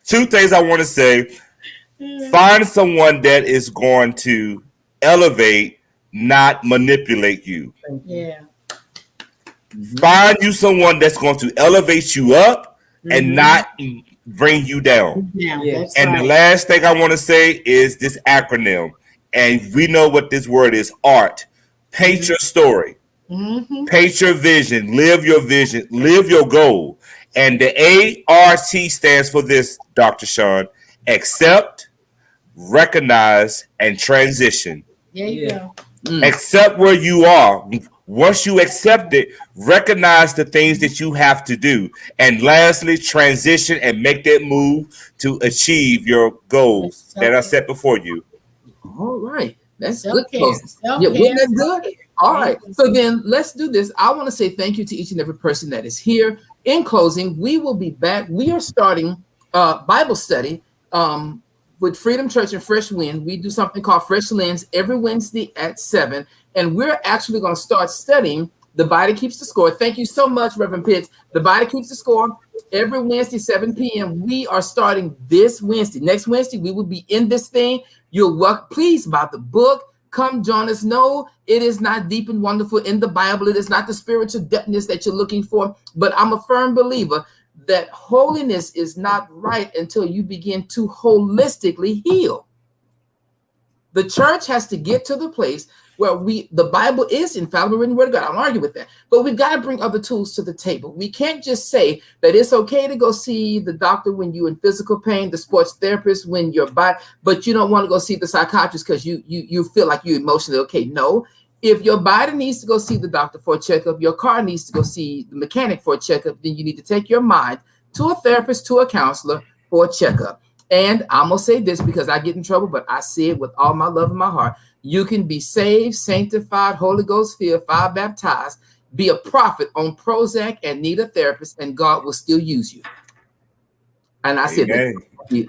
2 things I want to say. Find someone that is going to elevate, not manipulate you. Yeah. Find you someone that's going to elevate you up and not bring you down. Yeah, and right. The last thing I want to say is this acronym, and we know what this word is: ART. Paint your story, paint your vision, live your goal. And the ART stands for this, Dr. Sean: accept, recognize, and transition. There you go. Accept where you are. Once you accept it, recognize the things that you have to do. And lastly, transition and make that move to achieve your goals that are set before you. All right. That's Self-care. good. Yeah, wasn't that good? All right. So then let's do this. I want to say thank you to each and every person that is here. In closing, we will be back. We are starting Bible study with Freedom Church and Fresh Wind. We do something called Fresh Lens every Wednesday at 7. And we're actually going to start studying The Body Keeps the Score. Thank you so much, Reverend Pitts. The Body Keeps the Score every Wednesday, 7 p.m. We are starting this Wednesday. Next Wednesday, we will be in this thing. You're welcome. Please buy the book. Come join us. No, it is not deep and wonderful in the Bible. It is not the spiritual depthness that you're looking for. But I'm a firm believer that holiness is not right until you begin to holistically heal. The church has to get to the place where the Bible is infallible written word of God. I don't argue with that. But we've got to bring other tools to the table. We can't just say that it's okay to go see the doctor when you're in physical pain, the sports therapist when you're but you don't want to go see the psychiatrist because you feel like you're emotionally okay. No. If your body needs to go see the doctor for a checkup, your car needs to go see the mechanic for a checkup, then you need to take your mind to a therapist, to a counselor for a checkup. And I'm going to say this because I get in trouble, but I say it with all my love in my heart. You can be saved, sanctified, Holy Ghost filled, fire baptized, be a prophet on Prozac and need a therapist, and God will still use you. And I said that.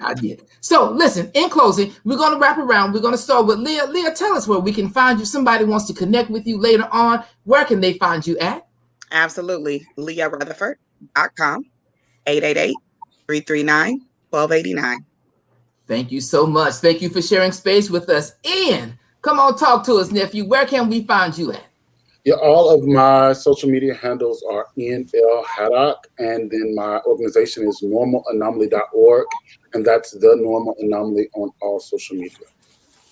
I did. So listen, in closing, we're going to wrap around. We're going to start with Leah. Leah, tell us where we can find you. Somebody wants to connect with you later on. Where can they find you at? Absolutely. LeahRutherford.com, 888-339-1289. Thank you so much. Thank you for sharing space with us. Ian, come on, talk to us, nephew. Where can we find you at? Yeah, all of my social media handles are Ian L. Haddock, and then my organization is normalanomaly.org, and that's The Normal Anomaly on all social media.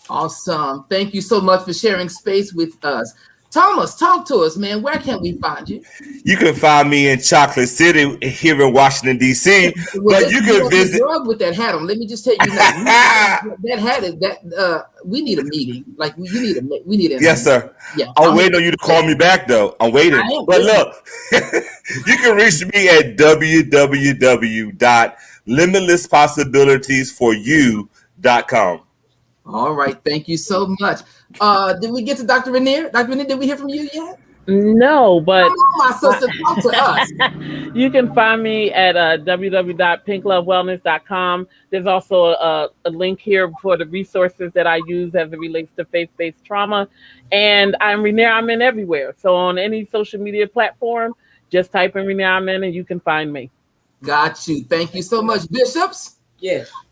Awesome. Thank you so much for sharing space with us. Thomas, talk to us, man. Where can we find you? You can find me in Chocolate City here in Washington, D.C. Well, but you can visit. With that hat on. Let me just tell you now, that hat is that. We need a meeting. Like you need a. We need a. Yes, sir. Yeah. I'm waiting on you to call me back, though. I'm waiting. But look, you can reach me at www.limitlesspossibilitiesforyou.com. All right. Thank you so much. Did we get to Dr. Rainier? Dr. Rainier, did we hear from you yet? No, but my sister, talk to us. You can find me at www.pinklovewellness.com. There's also a link here for the resources that I use as it relates to faith-based trauma. And I'm Rainier Amen everywhere. So on any social media platform, just type in Rainier Amen and you can find me. Got you. Thank you so much. Bishops?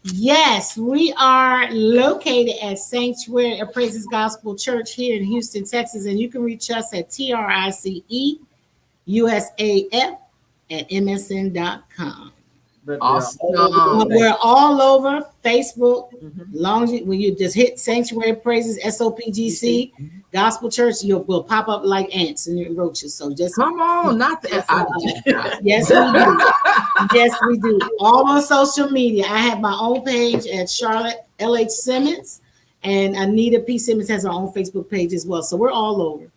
Yes, we are located at Sanctuary of Praises Gospel Church here in Houston, Texas, and you can reach us at TRICEUSAF@MSN.com. Awesome. We're all over Facebook. Long when you just hit Sanctuary of Praises SOPGC Gospel Church, will pop up like ants and roaches. So just come on, not that. Yes, we do. Yes, we do. All on social media. I have my own page at Charlotte LH Simmons, and Anita P. Simmons has her own Facebook page as well. So we're all over.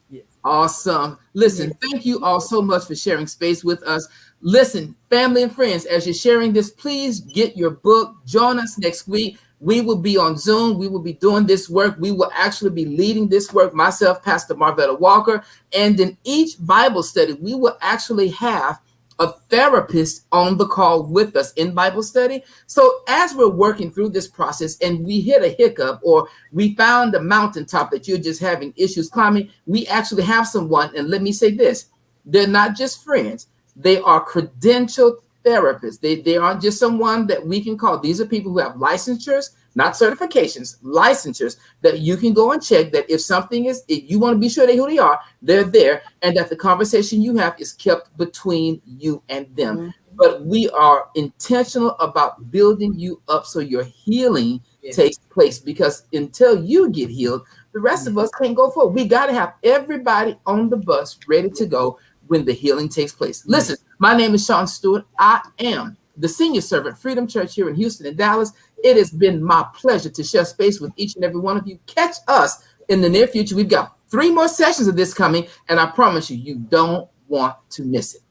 Awesome. Listen, thank you all so much for sharing space with us. Listen, family and friends, as you're sharing this, please get your book. Join us next week. We will be on Zoom. We will be doing this work. We will actually be leading this work, myself, Pastor Marvetta Walker. And in each Bible study, we will actually have a therapist on the call with us in Bible study. So as we're working through this process and we hit a hiccup or we found a mountaintop that you're just having issues climbing, we actually have someone. And let me say this, they're not just friends. They are credentialed therapists. They aren't just someone that we can call. These are people who have licensures, not certifications, licensures that you can go and check that if something is, if you want to be sure who they are, they're there, and that the conversation you have is kept between you and them. But we are intentional about building you up so your healing takes place, because until you get healed, the rest of us can't go forward. We got to have everybody on the bus ready to go when the healing takes place. Listen, my name is Sean Stewart. I am the senior servant, Freedom Church here in Houston and Dallas. It has been my pleasure to share space with each and every one of you. Catch us in the near future. We've got 3 more sessions of this coming, and I promise you, you don't want to miss it.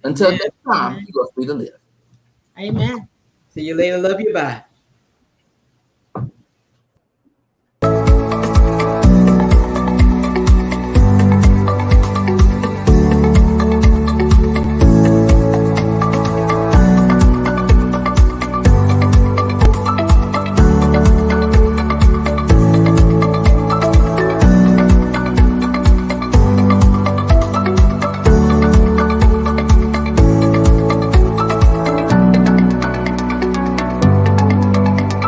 Until next time, you are free to live. Amen. See you later. Love you. Bye.